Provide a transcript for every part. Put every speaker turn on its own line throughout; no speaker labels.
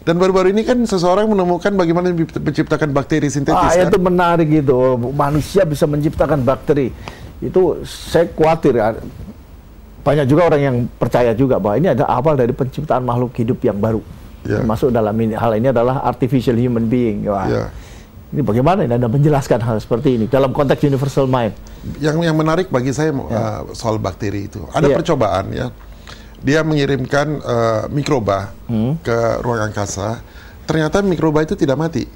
Dan baru-baru ini kan seseorang menemukan bagaimana menciptakan bakteri sintetis. Kan?
Itu menarik gitu. Manusia bisa menciptakan bakteri. Itu saya khawatir. Banyak juga orang yang percaya juga bahwa ini ada awal dari penciptaan makhluk hidup yang baru. Termasuk dalam hal ini adalah artificial human being. Wah, ini bagaimana Anda menjelaskan hal seperti ini dalam konteks universal mind?
Yang menarik bagi saya soal bakteri itu. Ada percobaan ya. Dia mengirimkan mikroba ke ruang angkasa. Ternyata mikroba itu tidak mati.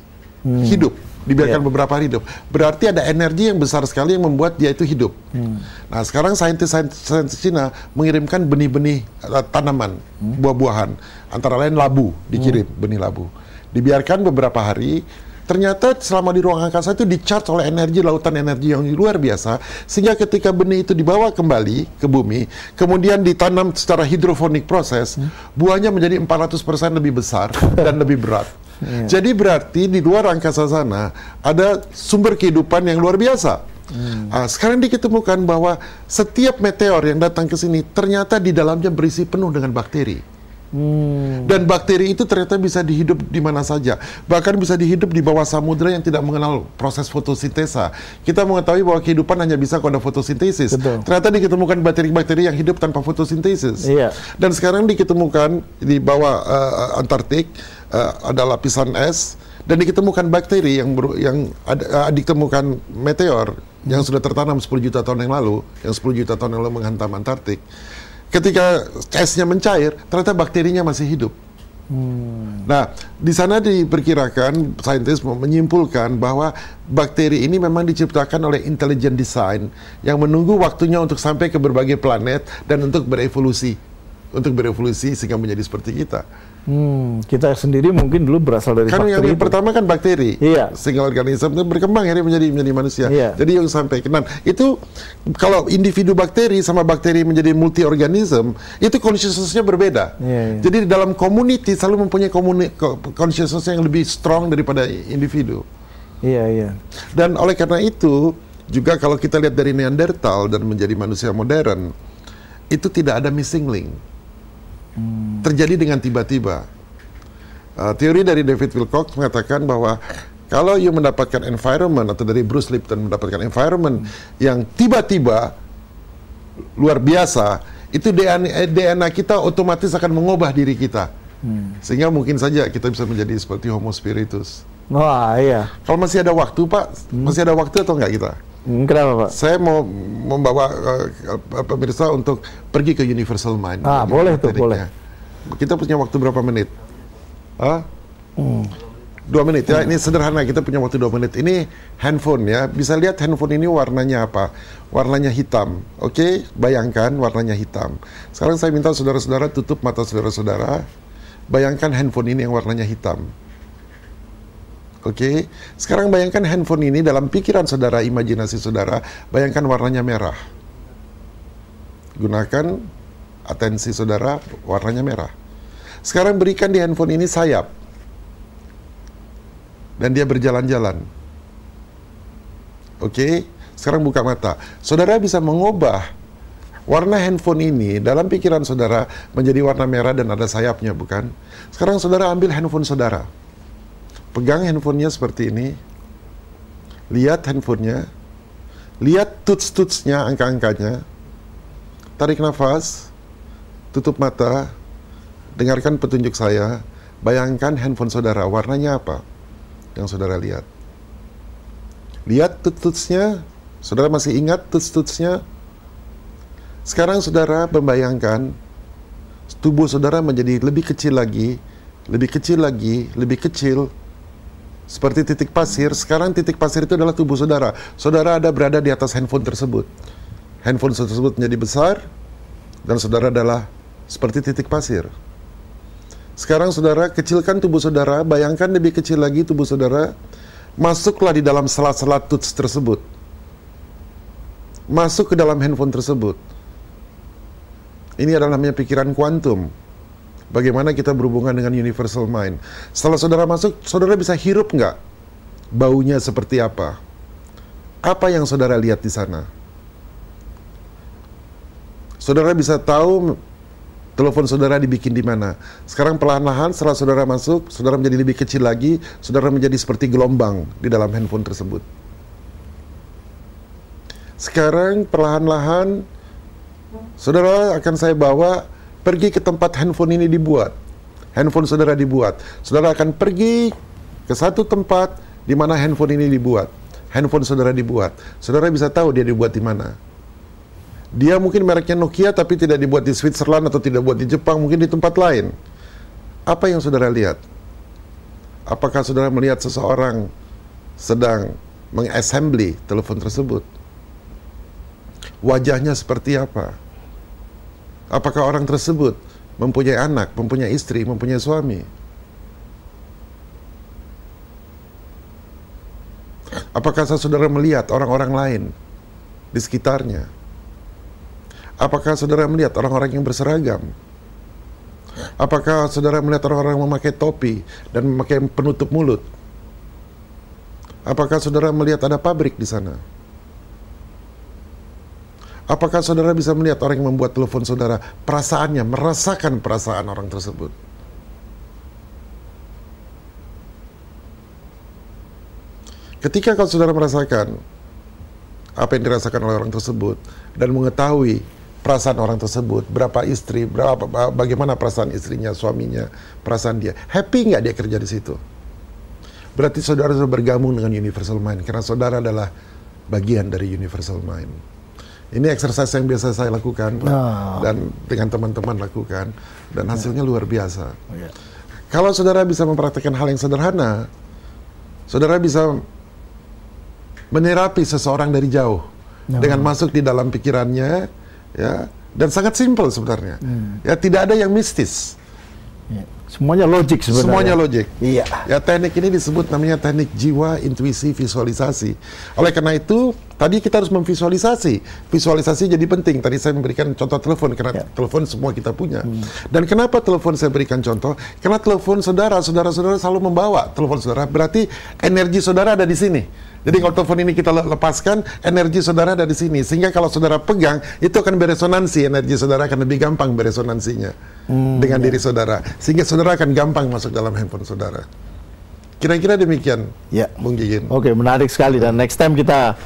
Hidup. Dibiarkan beberapa hari hidup. Berarti ada energi yang besar sekali yang membuat dia itu hidup. Nah, sekarang saintis Cina mengirimkan benih-benih tanaman, buah-buahan. Antara lain labu, dikirim benih labu. Dibiarkan beberapa hari, ternyata selama di ruang angkasa itu di-charge oleh energi, lautan energi yang luar biasa, sehingga ketika benih itu dibawa kembali ke bumi, kemudian ditanam secara hidrofonik proses, buahnya menjadi 400% lebih besar dan lebih berat. Jadi berarti di luar angkasa sana ada sumber kehidupan yang luar biasa. Sekarang diketemukan bahwa setiap meteor yang datang ke sini ternyata di dalamnya berisi penuh dengan bakteri. Dan bakteri itu ternyata bisa dihidup di mana saja. Bahkan bisa dihidup di bawah samudera yang tidak mengenal proses fotosintesa. Kita mengetahui bahwa kehidupan hanya bisa kalau ada fotosintesis. Ternyata diketemukan bakteri-bakteri yang hidup tanpa fotosintesis. Dan sekarang diketemukan di bawah Antartik ada lapisan es, dan diketemukan bakteri yang ditemukan meteor yang sudah tertanam 10 juta tahun yang lalu, yang 10 juta tahun yang lalu menghantam Antartik. Ketika esnya mencair, ternyata bakterinya masih hidup. Nah, di sana diperkirakan, saintis menyimpulkan bahwa bakteri ini memang diciptakan oleh intelligent design yang menunggu waktunya untuk sampai ke berbagai planet dan untuk berevolusi. Untuk berevolusi sehingga menjadi seperti kita.
Kita sendiri mungkin dulu berasal dari bakteri.
Yang pertama kan bakteri, single organism itu berkembang akhirnya menjadi manusia. Jadi yang sampai kenan itu kalau individu bakteri sama bakteri menjadi multi organism itu consciousness-nya berbeda. Jadi dalam community selalu mempunyai consciousness yang lebih strong daripada individu. Dan oleh karena itu juga kalau kita lihat dari Neanderthal dan menjadi manusia modern itu tidak ada missing link. Terjadi dengan tiba-tiba. Teori dari David Wilcock mengatakan bahwa kalau you mendapatkan environment, atau dari Bruce Lipton mendapatkan environment yang tiba-tiba luar biasa, itu DNA kita otomatis akan mengubah diri kita. Sehingga mungkin saja kita bisa menjadi seperti Homo spiritus.
Wah, iya.
Kalau masih ada waktu, Pak, masih ada waktu atau enggak kita?
Kenapa, Pak?
Saya mau membawa pemirsa untuk pergi ke Universal Mind.
Boleh tuh, boleh.
Kita punya waktu berapa menit? 2 menit ya, ini sederhana, kita punya waktu 2 menit. Ini handphone ya, bisa lihat handphone ini warnanya apa? Warnanya hitam, oke? Bayangkan warnanya hitam. Sekarang saya minta saudara-saudara tutup mata saudara-saudara, bayangkan handphone ini yang warnanya hitam. Oke, sekarang bayangkan handphone ini dalam pikiran saudara, imajinasi saudara, bayangkan warnanya merah. Gunakan atensi saudara, warnanya merah. Sekarang berikan di handphone ini sayap. Dan dia berjalan-jalan. Oke, sekarang buka mata. Saudara bisa mengubah warna handphone ini dalam pikiran saudara menjadi warna merah dan ada sayapnya, bukan? Sekarang saudara ambil handphone saudara. Pegang handphonenya seperti ini. Lihat handphonenya. Lihat tuts-tutsnya, angka-angkanya. Tarik nafas. Tutup mata. Dengarkan petunjuk saya. Bayangkan handphone saudara, warnanya apa yang saudara lihat? Lihat tuts-tutsnya. Saudara masih ingat tuts-tutsnya? Sekarang saudara membayangkan tubuh saudara menjadi lebih kecil lagi, lebih kecil lagi, lebih kecil. Seperti titik pasir, sekarang titik pasir itu adalah tubuh saudara. Saudara berada di atas handphone tersebut. Handphone tersebut menjadi besar, dan saudara adalah seperti titik pasir. Sekarang saudara kecilkan tubuh saudara, bayangkan lebih kecil lagi tubuh saudara, masuklah di dalam sela-sela tuts tersebut. Masuk ke dalam handphone tersebut. Ini adalah namanya pikiran kuantum. Bagaimana kita berhubungan dengan universal mind. Setelah saudara masuk, saudara bisa hirup nggak? Baunya seperti apa? Apa yang saudara lihat di sana? Saudara bisa tahu Telepon saudara dibikin di mana? Sekarang perlahan-lahan setelah saudara masuk, saudara menjadi lebih kecil lagi, saudara menjadi seperti gelombang di dalam handphone tersebut. Sekarang perlahan-lahan saudara akan saya bawa pergi ke tempat handphone ini dibuat. Handphone saudara dibuat. Saudara akan pergi ke satu tempat di mana handphone ini dibuat. Handphone saudara dibuat. Saudara bisa tahu dia dibuat di mana. Dia mungkin mereknya Nokia tapi tidak dibuat di Switzerland atau tidak dibuat di Jepang, mungkin di tempat lain. Apa yang saudara lihat? Apakah saudara melihat seseorang sedang mengassembly telepon tersebut? Wajahnya seperti apa? Apakah orang tersebut mempunyai anak, mempunyai istri, mempunyai suami? Apakah saudara melihat orang-orang lain di sekitarnya? Apakah saudara melihat orang-orang yang berseragam? Apakah saudara melihat orang-orang memakai topi dan memakai penutup mulut? Apakah saudara melihat ada pabrik di sana? Apakah saudara bisa melihat orang yang membuat telepon saudara, perasaannya, merasakan perasaan orang tersebut? Ketika kalau saudara merasakan apa yang dirasakan oleh orang tersebut dan mengetahui perasaan orang tersebut, berapa istri, bagaimana perasaan istrinya, suaminya, perasaan dia, happy nggak dia kerja di situ? Berarti saudara sudah bergabung dengan Universal Mind karena saudara adalah bagian dari Universal Mind. Ini exercise yang biasa saya lakukan dan dengan teman-teman lakukan dan hasilnya luar biasa. Kalau saudara bisa mempraktikkan hal yang sederhana, saudara bisa menerapi seseorang dari jauh dengan masuk di dalam pikirannya, ya, dan sangat simpel sebenarnya. Ya, tidak ada yang mistis.
Semuanya logik sebenarnya.
Semuanya logik.
Iya.
Ya, teknik ini disebut namanya teknik jiwa, intuisi, visualisasi. Oleh karena itu, tadi kita harus memvisualisasi. Visualisasi jadi penting. Tadi saya memberikan contoh telepon, karena telepon semua kita punya. Dan kenapa telepon saya berikan contoh? Karena telepon saudara selalu membawa telepon saudara. Berarti energi saudara ada di sini. Jadi kalau telepon ini kita lepaskan, energi saudara ada di sini. Sehingga kalau saudara pegang, itu akan beresonansi. Energi saudara akan lebih gampang beresonansinya dengan diri saudara. Sehingga saudara akan gampang masuk dalam handphone saudara. Kira-kira demikian, Bung Gigin.
Oke, menarik sekali. Dan next time kita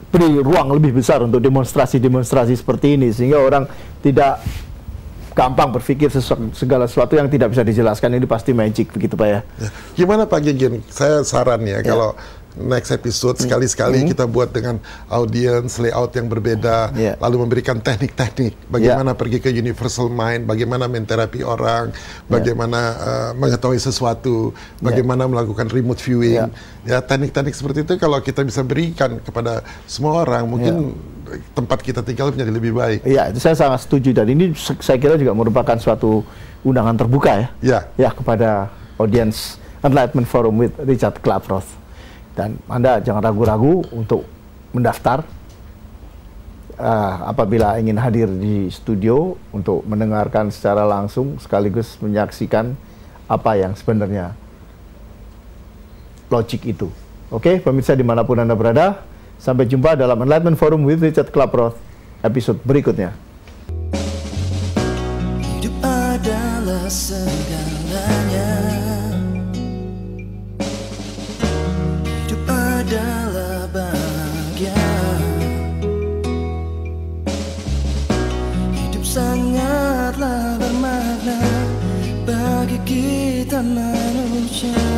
beri ruang lebih besar untuk demonstrasi-demonstrasi seperti ini. Sehingga orang tidak gampang berpikir segala sesuatu yang tidak bisa dijelaskan. Ini pasti magic, begitu Pak ya?
Gimana Pak Gigin? Saya saran ya, kalau next episode sekali-sekali kita buat dengan audience, layout yang berbeda, lalu memberikan teknik-teknik bagaimana pergi ke Universal Mind, bagaimana menterapi orang, bagaimana mengetahui sesuatu, bagaimana melakukan remote viewing. Ya, teknik-teknik seperti itu kalau kita bisa berikan kepada semua orang, mungkin tempat kita tinggal menjadi lebih baik.
Iya, itu saya sangat setuju, dan ini saya kira juga merupakan suatu undangan terbuka ya kepada audience Enlightenment Forum with Richard Klaproth. Dan Anda jangan ragu-ragu untuk mendaftar apabila ingin hadir di studio untuk mendengarkan secara langsung sekaligus menyaksikan apa yang sebenarnya logik itu. Oke, pemirsa dimanapun Anda berada, sampai jumpa dalam Enlightenment Forum with Richard Klaproth episode berikutnya. Hidup adalah segalanya. Hidup adalah bahagia. Hidup sangatlah bermakna bagi kita manusia.